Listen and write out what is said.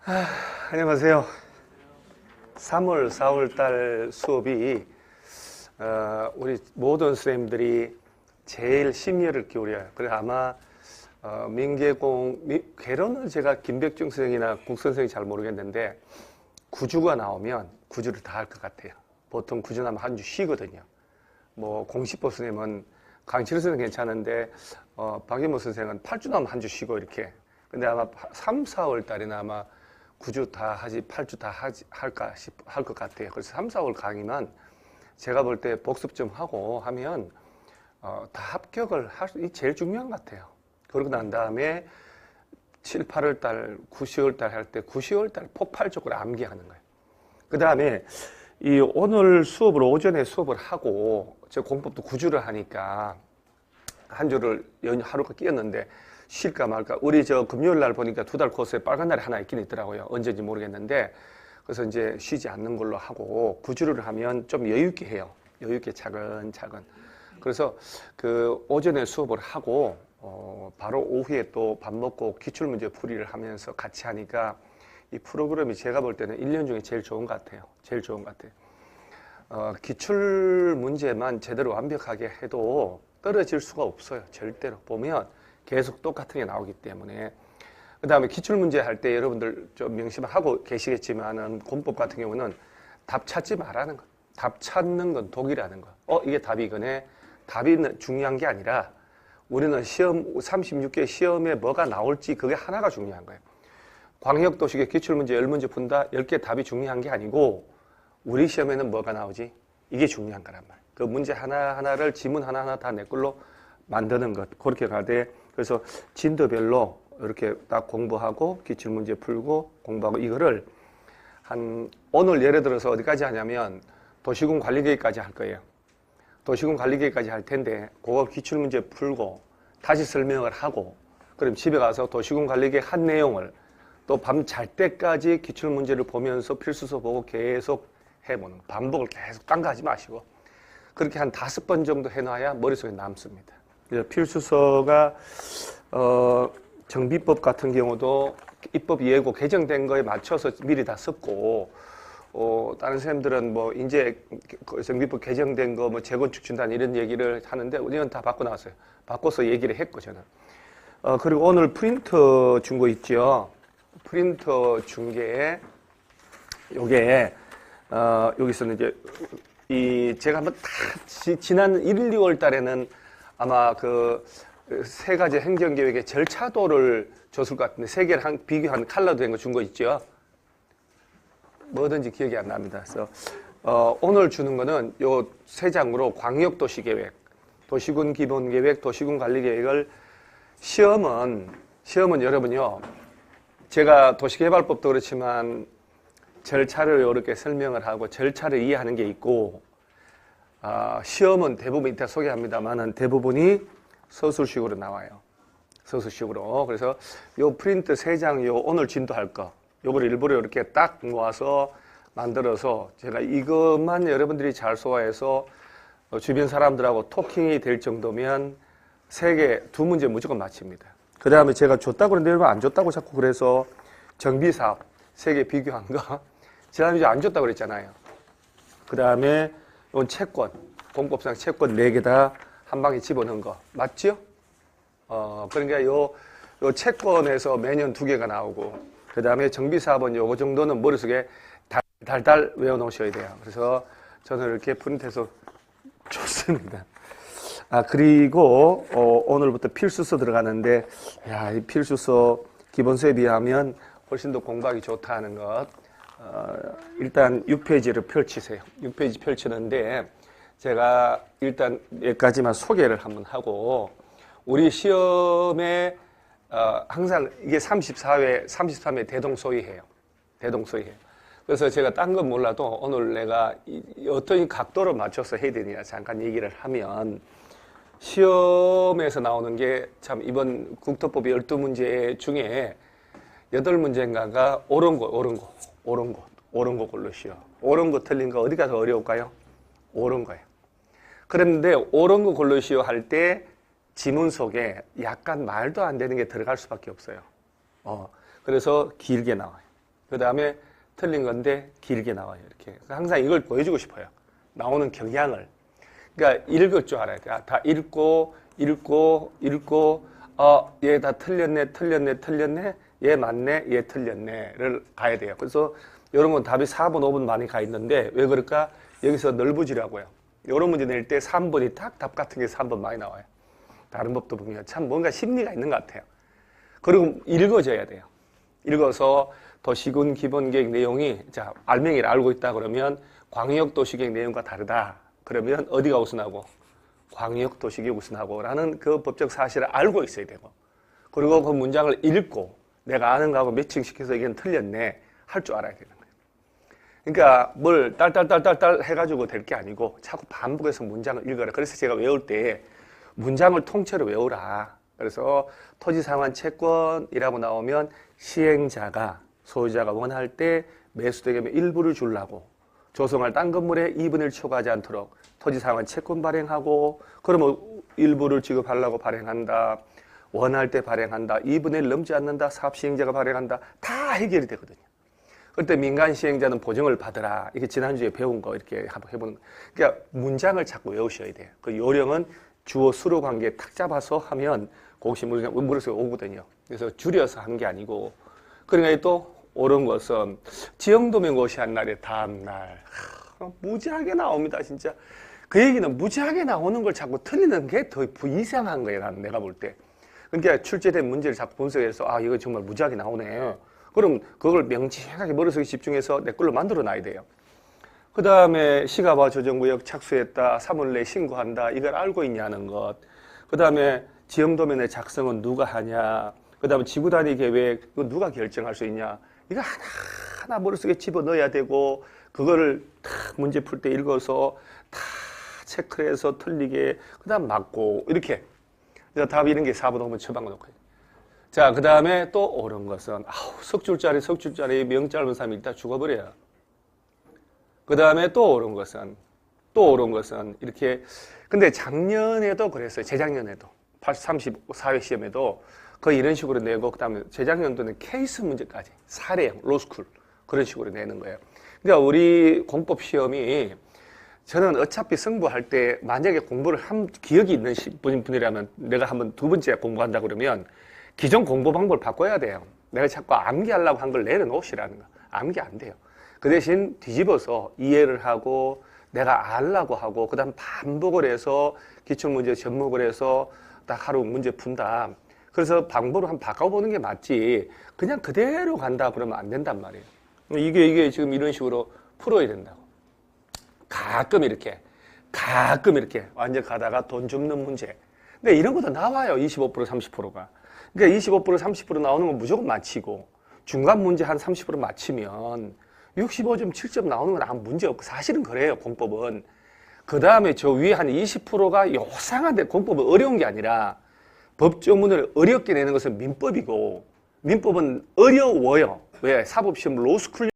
안녕하세요. 3월, 4월 달 수업이 우리 모든 선생님들이 제일 심혈을 기울여요. 그래서 아마 개론은 제가 김백중 선생이나 국 선생이 잘 모르겠는데 구주가 나오면 구주를 다 할 것 같아요. 보통 구주 나면 한 주 쉬거든요. 뭐 공시법 선생님은 강칠호 선생은 괜찮은데 박인모 선생은 8주 나면 한 주 쉬고 이렇게. 근데 아마 3, 4월 달에는 아마 9주 다 하지, 8주 다 할 것 같아요. 그래서 3, 4월 강의만 제가 볼 때 복습 좀 하고 하면, 다 합격을 이 제일 중요한 것 같아요. 그러고 난 다음에 7, 8월 달, 9, 10월 달 할 때 9, 10월 달 폭발적으로 암기하는 거예요. 그 다음에 오늘 수업을 오전에 수업을 하고, 저 공법도 9주를 하니까 한 주를 하루가 끼었는데, 쉴까 말까. 우리 금요일 날 보니까 2달 코스에 빨간 날이 하나 있긴 있더라고요. 언제인지 모르겠는데. 그래서 이제 쉬지 않는 걸로 하고, 9주를 하면 좀 여유있게 해요. 여유있게 차근차근. 그래서 오전에 수업을 하고, 바로 오후에 또 밥 먹고 기출문제 풀이를 하면서 같이 하니까 이 프로그램이 제가 볼 때는 1년 중에 제일 좋은 것 같아요. 제일 좋은 것 같아요. 기출문제만 제대로 완벽하게 해도 떨어질 수가 없어요. 절대로. 보면 계속 똑같은 게 나오기 때문에. 그 다음에 기출문제 할 때 여러분들 좀 명심하고 계시겠지만은 공법 같은 경우는 답 찾지 말라는 거. 답 찾는 건 독이라는 거. 이게 답이 이거네. 답이 중요한 게 아니라 우리는 36개 시험에 뭐가 나올지 그게 하나가 중요한 거예요. 광역도시계 기출문제 10문제 푼다. 10개 답이 중요한 게 아니고 우리 시험에는 뭐가 나오지? 이게 중요한 거란 말이에요. 그 문제 하나하나를 지문 하나하나 다 내 걸로 만드는 것. 그렇게 가되 그래서 진도별로 이렇게 딱 공부하고 기출문제 풀고 공부하고 이거를 오늘 예를 들어서 어디까지 하냐면 도시군 관리계획까지 할 거예요. 도시군 관리계획까지 할 텐데 그거 기출문제 풀고 다시 설명을 하고 그럼 집에 가서 도시군 관리계획 한 내용을 또 밤 잘 때까지 기출문제를 보면서 필수서 보고 계속 해보는 거. 반복을 계속 딴 거 하지 마시고 그렇게 한 5번 정도 해놔야 머릿속에 남습니다. 필수서가 정비법 같은 경우도 입법 예고 개정된 거에 맞춰서 미리 다 썼고 다른 선생님들은 뭐 이제 정비법 개정된 거 뭐 재건축 준단 이런 얘기를 하는데 우리는 다 바꿔 나왔어요. 바꿔서 얘기를 했고 저는 그리고 오늘 프린터 준 거 있죠. 프린터 준 게 요게 여기서는 이제 제가 한번 지난 1, 2월 달에는 아마 세 가지 행정계획의 절차도를 줬을 것 같은데 세 개를 비교한 칼라도 된 거 준 거 있죠. 뭐든지 기억이 안 납니다. 그래서 오늘 주는 거는 요 세 장으로 광역도시계획, 도시군 기본계획, 도시군 관리계획을 시험은 여러분요. 제가 도시개발법도 그렇지만 절차를 이렇게 설명을 하고 절차를 이해하는 게 있고 시험은 대부분 이따 소개합니다만은 대부분이 서술식으로 나와요. 서술식으로. 그래서 요 프린트 3장 오늘 진도할 거 요걸 일부러 이렇게 딱 모아서 만들어서 제가 이것만 여러분들이 잘 소화해서 주변 사람들하고 토킹이 될 정도면 2문제 무조건 맞춥니다. 그 다음에 제가 줬다고 그랬는데 여러분 안 줬다고 자꾸 그래서 정비사업 3개 비교한 거 지난주에 안 줬다고 그랬잖아요. 그 다음에 이건 채권, 공법상 채권 4개 다 한 방에 집어넣은 거 맞죠? 그러니까 요 채권에서 매년 2개가 나오고 그 다음에 정비사업은 요거 정도는 머릿속에 달달 외워놓으셔야 돼요. 그래서 저는 이렇게 프린트해서 줬습니다. 그리고 오늘부터 필수서 들어가는데 이 필수서 기본서에 비하면 훨씬 더 공부하기 좋다는 것. 일단 6페이지를 펼치세요. 6페이지 펼치는데 제가 일단 여기까지만 소개를 한번 하고 우리 시험에 항상 이게 33회 대동소이해요. 대동소이해요. 그래서 제가 딴 건 몰라도 오늘 내가 어떤 각도로 맞춰서 해야 되느냐 잠깐 얘기를 하면 시험에서 나오는 게 참 이번 국토법 12문제 중에 8문제인가가 옳은 거 고르시오. 옳은 거 틀린 거 어디가 더 어려울까요? 옳은 거예요. 그런데 옳은 거 고르시오 할 때 지문 속에 약간 말도 안 되는 게 들어갈 수밖에 없어요. 그래서 길게 나와요. 그 다음에 틀린 건데 길게 나와요. 이렇게. 항상 이걸 보여주고 싶어요. 나오는 경향을. 그러니까 읽을 줄 알아야 돼. 다 읽고, 얘 다 틀렸네. 얘 맞네, 얘 틀렸네를 가야 돼요. 그래서 여러분 답이 4번, 5번 많이 가 있는데 왜 그럴까? 여기서 넓어지라고요. 이런 문제 낼 때 3번이 딱 답 같은 게 3번 많이 나와요. 다른 법도 보면 참 뭔가 심리가 있는 것 같아요. 그리고 읽어줘야 돼요. 읽어서 도시군 기본계획 내용이 자 알맹이를 알고 있다 그러면 광역도시계획 내용과 다르다. 그러면 어디가 우선하고? 광역도시계획 우선하고 라는 그 법적 사실을 알고 있어야 되고 그리고 그 문장을 읽고 내가 아는 거하고 매칭시켜서 이건 틀렸네 할 줄 알아야 되는 거예요. 그러니까 뭘 딸 해가지고 될 게 아니고 자꾸 반복해서 문장을 읽어라. 그래서 제가 외울 때 문장을 통째로 외우라. 그래서 토지상환 채권이라고 나오면 시행자가 소유자가 원할 때 매수대금의 일부를 주려고 조성할 딴 건물에 2분의 1 초과하지 않도록 토지상환 채권 발행하고 그러면 일부를 지급하려고 발행한다. 원할 때 발행한다. 2분의 1 넘지 않는다. 사업시행자가 발행한다. 다 해결이 되거든요. 그때 민간 시행자는 보증을 받으라. 이게 지난주에 배운 거 이렇게 한번 해보는 거. 그러니까 문장을 자꾸 외우셔야 돼요. 그 요령은 주어 수로 관계 탁 잡아서 하면 그것이 머릿속에 오거든요. 그래서 줄여서 한 게 아니고 그러니까 또 옳은 것은 지형도면 것이 한 날에 다음날 무지하게 나옵니다. 진짜 그 얘기는 무지하게 나오는 걸 자꾸 틀리는 게 더 이상한 거예요. 나는 내가 볼 때. 그러니까 출제된 문제를 자꾸 분석해서 아 이거 정말 무지하게 나오네. 그럼 그걸 명확하게 머릿속에 집중해서 내 걸로 만들어 놔야 돼요. 그 다음에 시가와 조정구역 착수했다. 3월 내에 신고한다. 이걸 알고 있냐는 것. 그 다음에 지형도면의 작성은 누가 하냐. 그 다음에 지구단위 계획 이거 누가 결정할 수 있냐. 이거 하나하나 머릿속에 집어넣어야 되고 그거를 다 문제 풀 때 읽어서 다 체크를 해서 틀리게 그 다음 맞고 이렇게 답 이런 게 4번 5번 처방을 놓고 자, 그 다음에 또 옳은 것은 석줄짜리 명 짧은 사람이 일단 죽어버려요. 그 다음에 또 옳은 것은 이렇게 근데 작년에도 그랬어요. 재작년에도 34회 시험에도 거의 이런 식으로 내고 그 다음에 재작년도는 케이스 문제까지 사례형 로스쿨 그런 식으로 내는 거예요. 그러니까 우리 공법 시험이 저는 어차피 승부할 때 만약에 공부를 한 기억이 있는 분이라면 내가 한번 두 번째 공부한다 그러면 기존 공부 방법을 바꿔야 돼요. 내가 자꾸 암기하려고 한 걸 내려놓으시라는 거. 암기 안 돼요. 그 대신 뒤집어서 이해를 하고 내가 알라고 하고 그 다음 반복을 해서 기출문제 접목을 해서 딱 하루 문제 푼다. 그래서 방법을 한번 바꿔보는 게 맞지 그냥 그대로 간다 그러면 안 된단 말이에요. 이게 지금 이런 식으로 풀어야 된다고. 가끔 이렇게 완전 가다가 돈 줍는 문제. 근데 이런 것도 나와요. 25% 30%가. 그러니까 25% 30% 나오는 건 무조건 맞히고 중간 문제 한 30% 맞히면 65점 7점 나오는 건 아무 문제 없고 사실은 그래요. 공법은. 그 다음에 저 위에 한 20%가 요상한데 공법은 어려운 게 아니라 법조문을 어렵게 내는 것은 민법이고 민법은 어려워요. 왜? 사법시험 로스쿨